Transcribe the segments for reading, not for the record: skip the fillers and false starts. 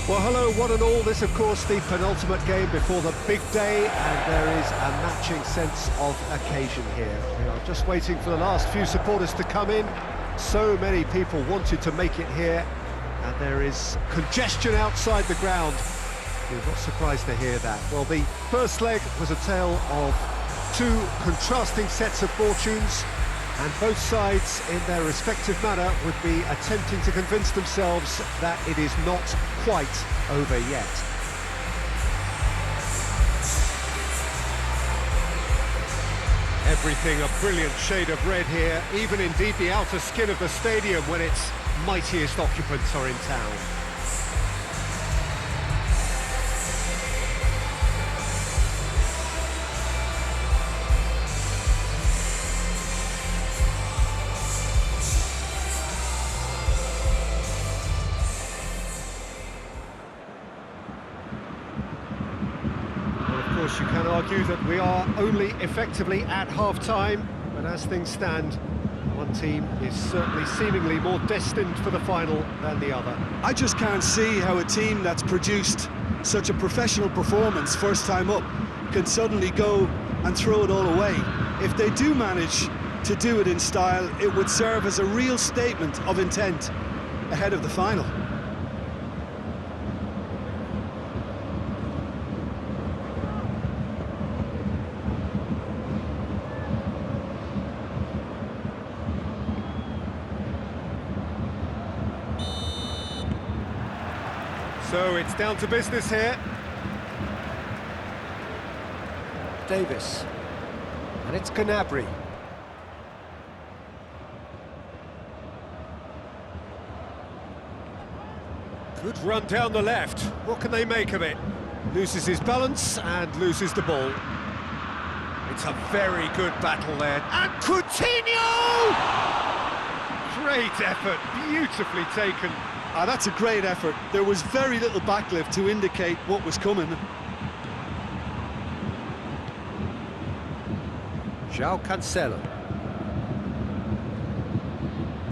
Well, hello, one and all. This, of course, the penultimate game before the big day, and there is a matching sense of occasion here. We are just waiting for the last few supporters to come in. So many people wanted to make it here, and there is congestion outside the ground. You're not surprised to hear that. Well, the first leg was a tale of two contrasting sets of fortunes, and both sides, in their respective manner, would be attempting to convince themselves that it is not quite over yet. Everything a brilliant shade of red here, even indeed the outer skin of the stadium when its mightiest occupants are in town. Of course, you can argue that we are only effectively at half-time, but as things stand, one team is certainly seemingly more destined for the final than the other. I just can't see how a team that's produced such a professional performance first time up can suddenly go and throw it all away. If they do manage to do it in style, it would serve as a real statement of intent ahead of the final. So it's down to business here. Davis. And it's Gnabry. Good run down the left. What can they make of it? Loses his balance and loses the ball. It's a very good battle there. And Coutinho! Great effort, beautifully taken. That's a great effort. There was very little backlift to indicate what was coming. João Cancelo.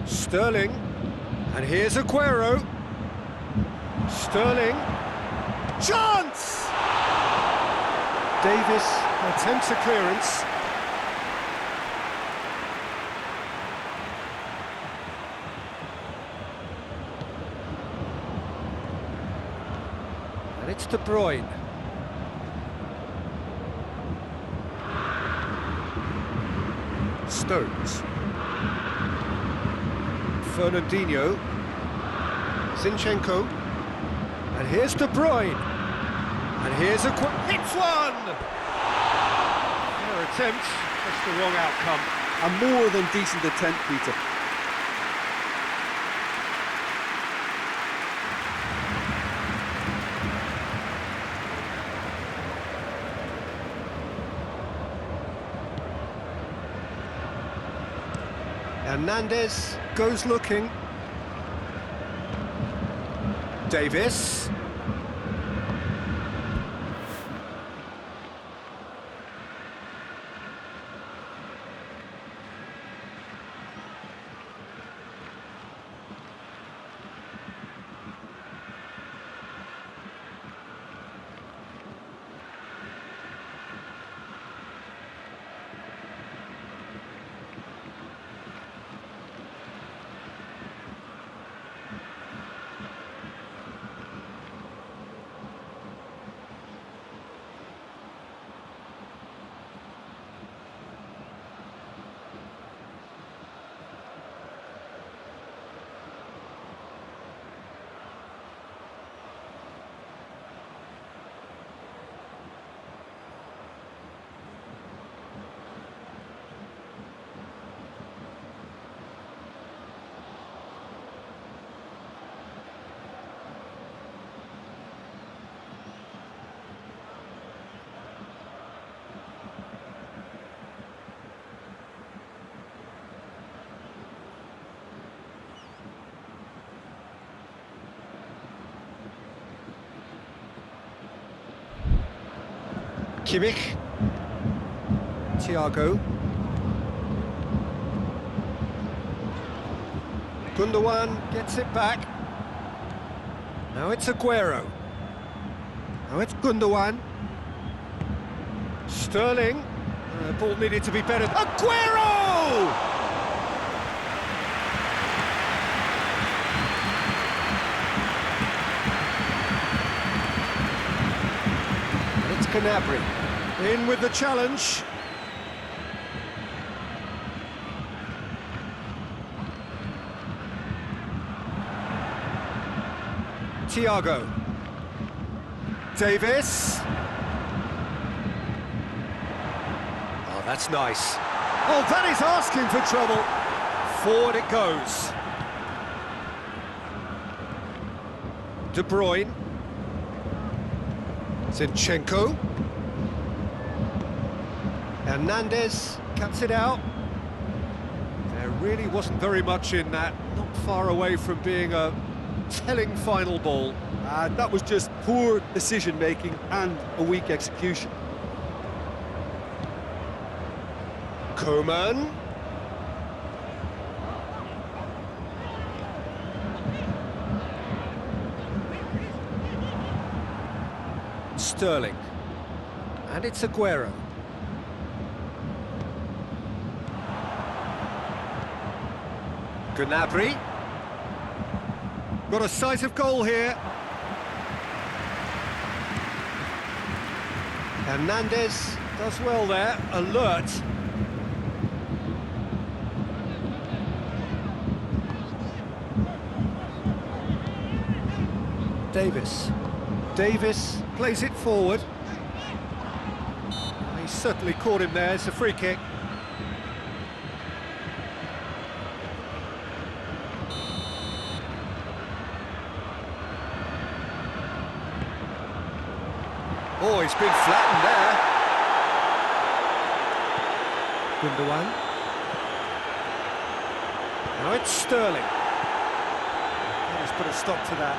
Sterling. And here's Aguero. Sterling. Chance! Davis attempts a clearance. And it's De Bruyne. Stones. Fernandinho. Zinchenko. And here's De Bruyne. And here's hits one! Their attempt, just the wrong outcome. A more than decent attempt, Peter. Hernandez goes looking. Davis. Kimmich. Thiago. Gundogan gets it back. Now it's Aguero. Now it's Gundogan. Sterling. The ball needed to be better. Aguero! And it's Gnabry. In with the challenge. Thiago. Davis. Oh, that's nice. Oh, that is asking for trouble. Forward it goes. De Bruyne. Zinchenko. Hernandez cuts it out. There really wasn't very much in that. Not far away from being a telling final ball. That was just poor decision-making and a weak execution. Coman. Sterling. And it's Aguero. Gnabry. Got a sight of goal here. Hernandez does well there, alert. Davis plays it forward. He certainly caught him there, it's a free kick. Oh, he's been flattened there. Gundogan. Now it's Sterling. He's put a stop to that.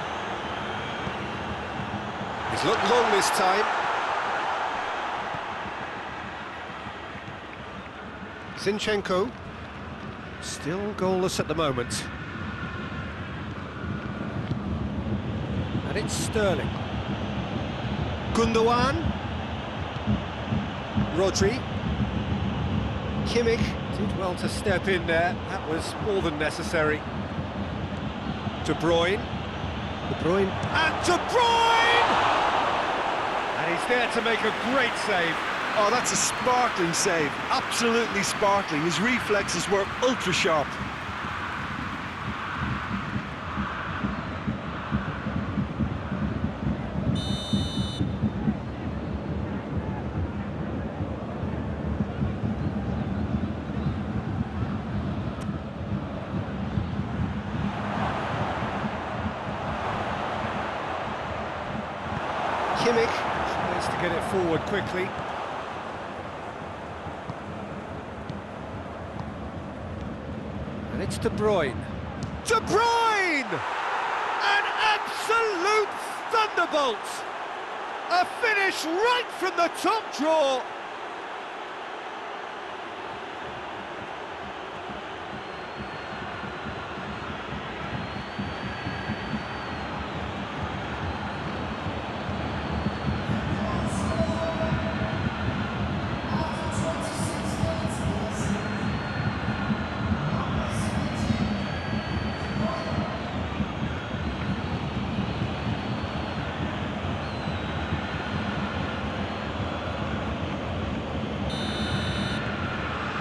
He's looked long this time. Zinchenko. Still goalless at the moment. And it's Sterling. Gundogan. Rodri. Kimmich did well to step in there. That was more than necessary. De Bruyne. And De Bruyne! And he's there to make a great save. Oh, that's a sparkling save. Absolutely sparkling. His reflexes were ultra sharp. Kimmich tries to get it forward quickly. And it's De Bruyne. De Bruyne! An absolute thunderbolt! A finish right from the top draw!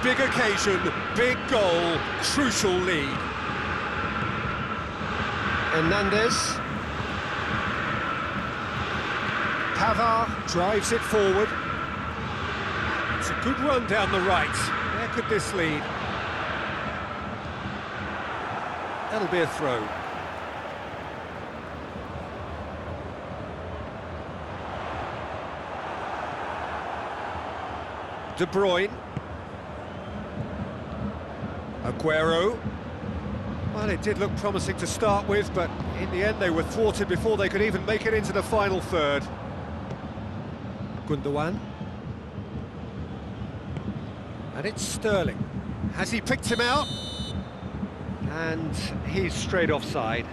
Big occasion, big goal, crucial lead. Hernandez. Pavard drives it forward. It's a good run down the right. Where could this lead? That'll be a throw. De Bruyne. Aguero. Well, it did look promising to start with, but in the end they were thwarted before they could even make it into the final third. Gundogan. And it's Sterling. Has he picked him out? And he's straight offside.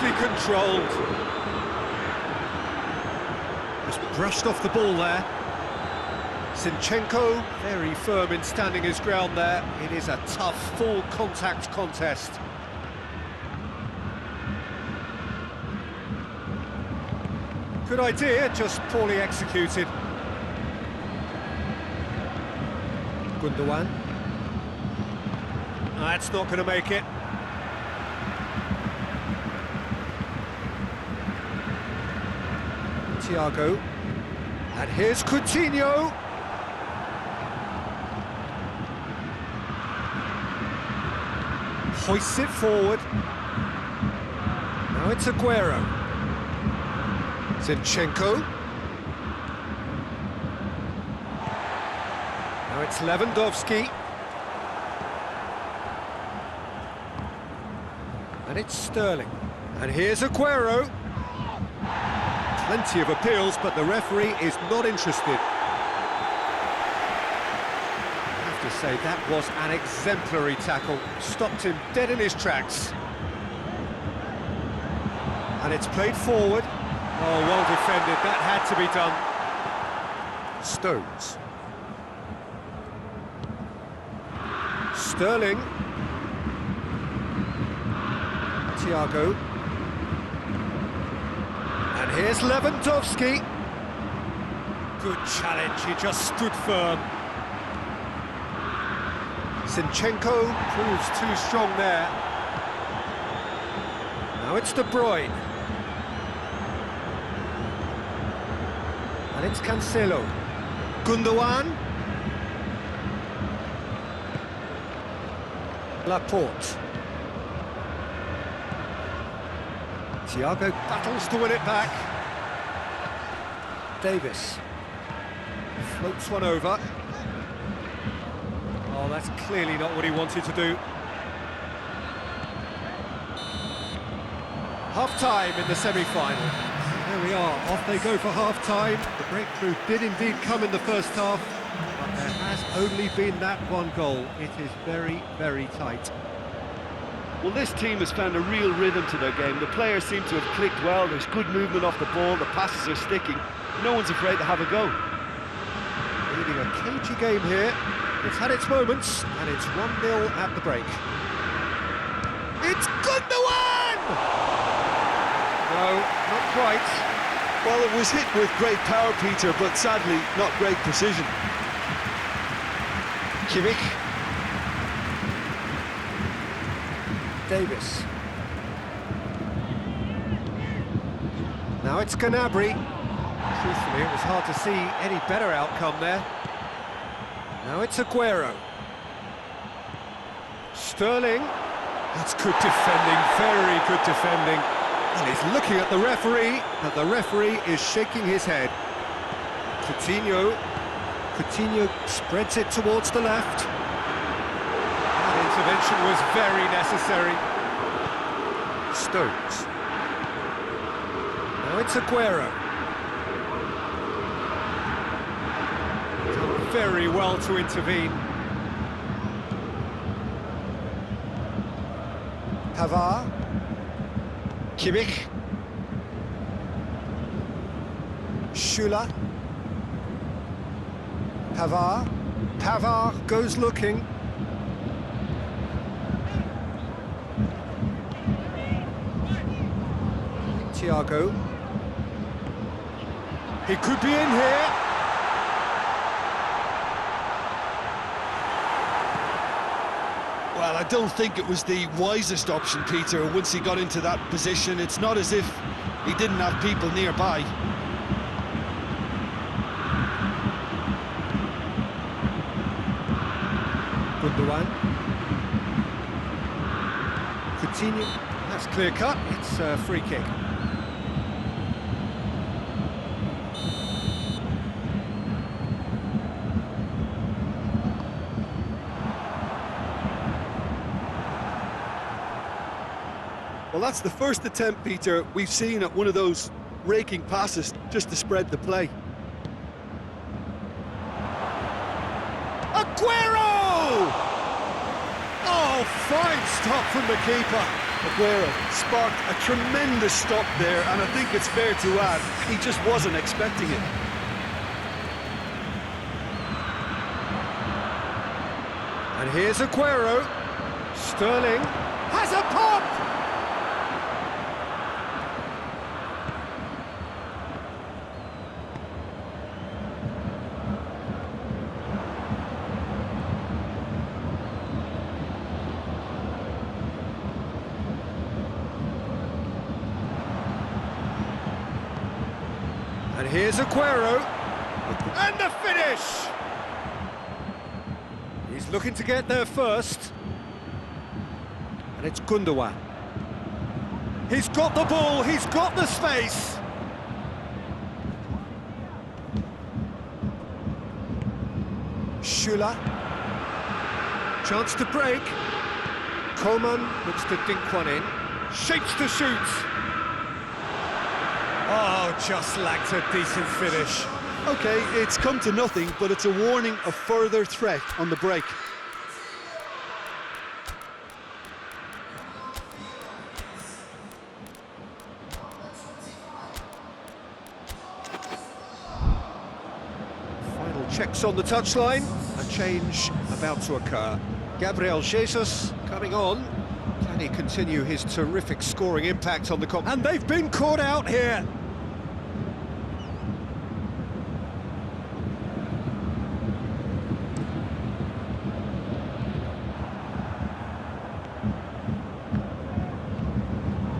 nicely controlled. Just brushed off the ball there. Zinchenko, very firm in standing his ground there. It is a tough, full contact contest. Good idea, just poorly executed. Gundogan. That's not going to make it. Thiago. And here's Coutinho. Hoists it forward. Now it's Aguero. Zinchenko. Now it's Lewandowski. And it's Sterling. And here's Aguero. Plenty of appeals, but the referee is not interested. I have to say, that was an exemplary tackle. Stopped him dead in his tracks. And it's played forward. Oh, well defended. That had to be done. Stones. Sterling. Thiago. And here's Lewandowski. Good challenge, he just stood firm. Zinchenko proves too strong there. Now it's De Bruyne. And it's Cancelo. Gundogan. Laporte. Thiago battles to win it back. Davis. Floats one over. Oh, that's clearly not what he wanted to do. Half-time in the semi-final. There we are, off they go for half-time. The breakthrough did indeed come in the first half, but there has only been that one goal. It is very, very tight. Well, this team has found a real rhythm to their game. The players seem to have clicked well. There's good movement off the ball. The passes are sticking. No one's afraid to have a go. Leading a cagey game here. It's had its moments, and it's 1-0 at the break. It's Gundogan! No, not quite. Well, it was hit with great power, Peter, but sadly, not great precision. Kimmich. Davis. Now it's Gnabry. Truthfully, it was hard to see any better outcome there. Now it's Aguero. Sterling. That's good defending, very good defending. And he's looking at the referee, and the referee is shaking his head. Coutinho. Coutinho spreads it towards the left. That intervention was very necessary. Stones. Now it's Aguero. Done very well to intervene. Pavard. Kimmich. Schüller. Pavard. Pavard goes looking. Thiago. He could be in here. Well, I don't think it was the wisest option, Peter. Once he got into that position, it's not as if he didn't have people nearby. Gundogan. Coutinho. That's clear cut. It's a free kick. Well, that's the first attempt, Peter, we've seen at one of those raking passes just to spread the play. Aguero! Oh, fine stop from the keeper. Aguero sparked a tremendous stop there, and I think it's fair to add, he just wasn't expecting it. And here's Aguero. Sterling has a pop! And here's Aguero. And the finish! He's looking to get there first. And it's Gundogan. He's got the ball, he's got the space. Schüller. Chance to break. Coman looks to dink one in. Shapes to shoot. Oh, just lacked a decent finish. Okay, it's come to nothing, but it's a warning of further threat on the break. Final checks on the touchline. A change about to occur. Gabriel Jesus coming on. Can he continue his terrific scoring impact on the comp? And they've been caught out here.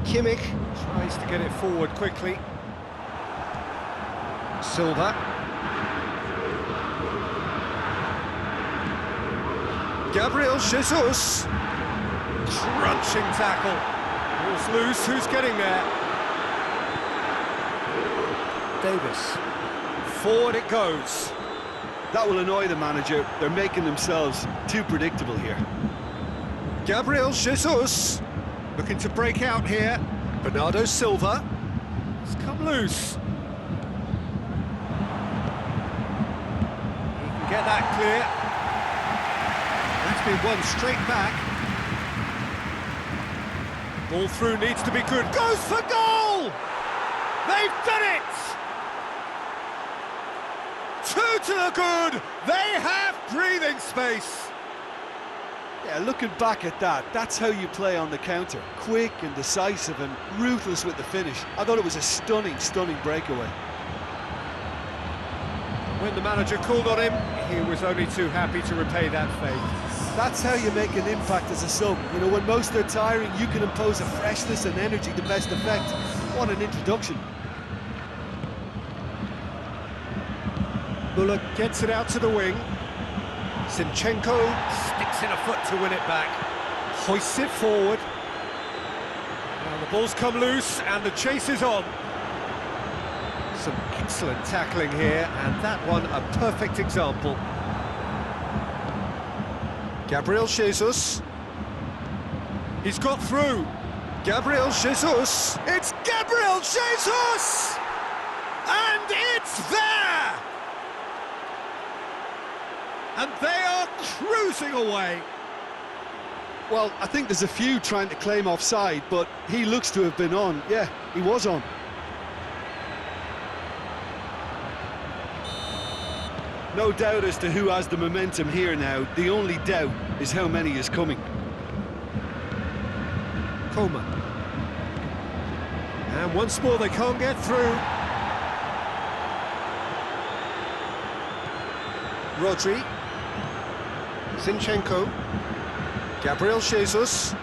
Kimmich tries to get it forward quickly. Silva. Gabriel Jesus. Crunching tackle. Ball's loose, who's getting there? Davis. Forward it goes. That will annoy the manager. They're making themselves too predictable here. Gabriel Jesus. Looking to break out here. Bernardo Silva. It's come loose. He can get that clear. That's been won straight back. Ball through needs to be good. Goes for goal! They've done it! 2 to the good. They have breathing space. Yeah, looking back at that, that's how you play on the counter. Quick and decisive and ruthless with the finish. I thought it was a stunning, stunning breakaway. When the manager called on him, he was only too happy to repay that favour. That's how you make an impact as a sub. You know, when most are tiring, you can impose a freshness and energy to best effect. What an introduction. Muller gets it out to the wing. Zinchenko sticks in a foot to win it back. Hoists it forward. Now the ball's come loose and the chase is on. Some excellent tackling here, and that one a perfect example. Gabriel Jesus. He's got through. Gabriel Jesus. It's Gabriel Jesus! And it's there! And they are cruising away. Well, I think there's a few trying to claim offside, but he looks to have been on. Yeah, he was on. No doubt as to who has the momentum here now. The only doubt is how many is coming. Coman. And once more they can't get through. Rodri. Zinchenko. Gabriel Jesus.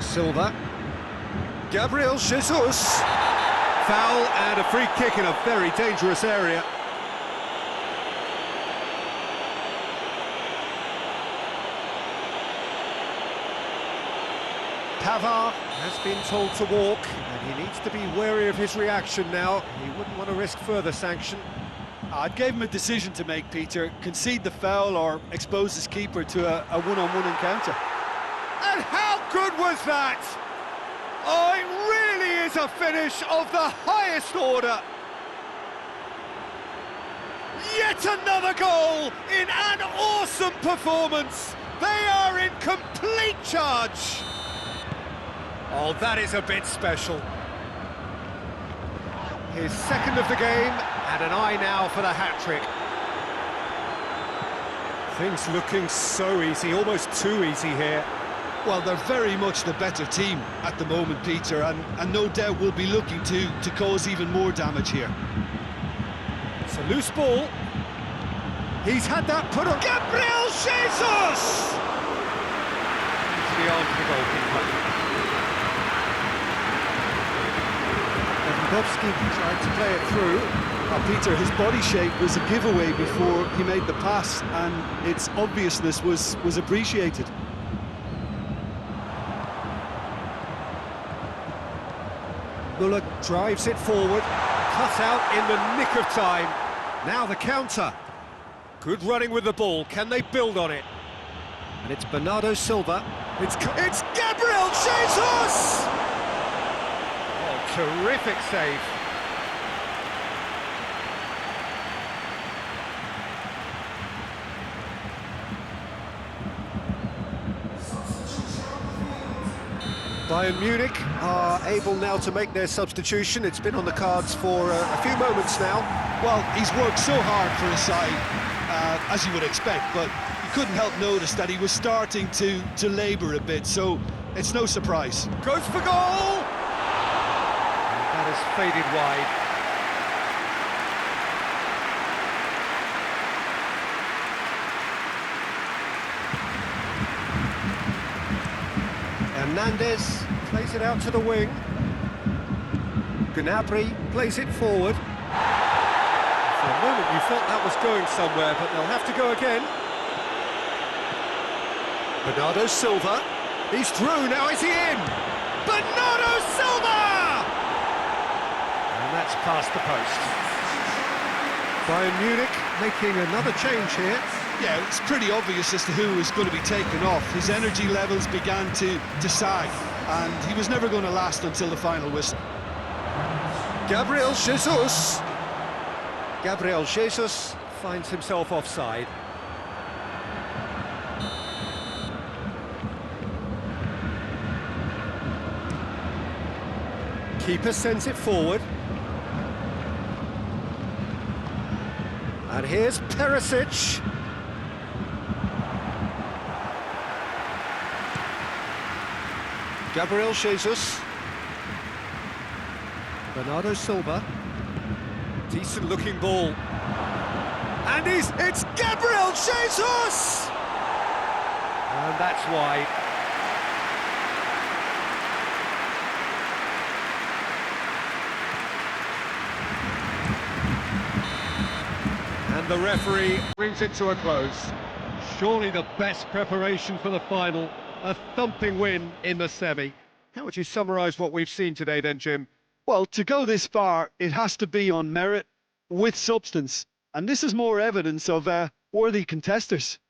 Silva. Gabriel Jesus. Foul and a free kick in a very dangerous area. Pavard has been told to walk, and he needs to be wary of his reaction now. He wouldn't want to risk further sanction. I'd give him a decision to make, Peter. Concede the foul or expose his keeper to a one-on-one encounter. And how good was that? Oh, it really is a finish of the highest order. Yet another goal in an awesome performance. They are in complete charge. Oh, that is a bit special. His second of the game, and an eye now for the hat-trick. Things looking so easy, almost too easy here. Well, they're very much the better team at the moment, Peter, and no doubt will be looking to cause even more damage here. It's a loose ball. He's had that put on. Gabriel Jesus! Into the arms of the goalkeeper. Lewandowski tried to play it through. Peter, his body shape was a giveaway before he made the pass, and its obviousness was appreciated. Muller drives it forward, cut out in the nick of time. Now the counter. Good running with the ball. Can they build on it? And it's Bernardo Silva. It's Gabriel Jesus! Oh, terrific save. Bayern Munich are able now to make their substitution. It's been on the cards for a few moments now. Well, he's worked so hard for his side, as you would expect, but you couldn't help notice that he was starting to labour a bit, so it's no surprise. Goes for goal! And that has faded wide. Hernandez plays it out to the wing. Gnabry plays it forward. For a moment you thought that was going somewhere, but they'll have to go again. Bernardo Silva. He's through, now is he in? Bernardo Silva! And that's past the post. Bayern Munich making another change here. Yeah, it's pretty obvious as to who was going to be taken off. His energy levels began to sag, and he was never going to last until the final whistle. Gabriel Jesus. Gabriel Jesus finds himself offside. Keeper sends it forward. And here's Perisic. Gabriel Jesus. Bernardo Silva. Decent looking ball. And it's Gabriel Jesus! And that's wide. And the referee brings it to a close. Surely the best preparation for the final. A thumping win in the semi. How would you summarise what we've seen today then, Jim? Well, to go this far, it has to be on merit with substance. And this is more evidence of worthy contesters.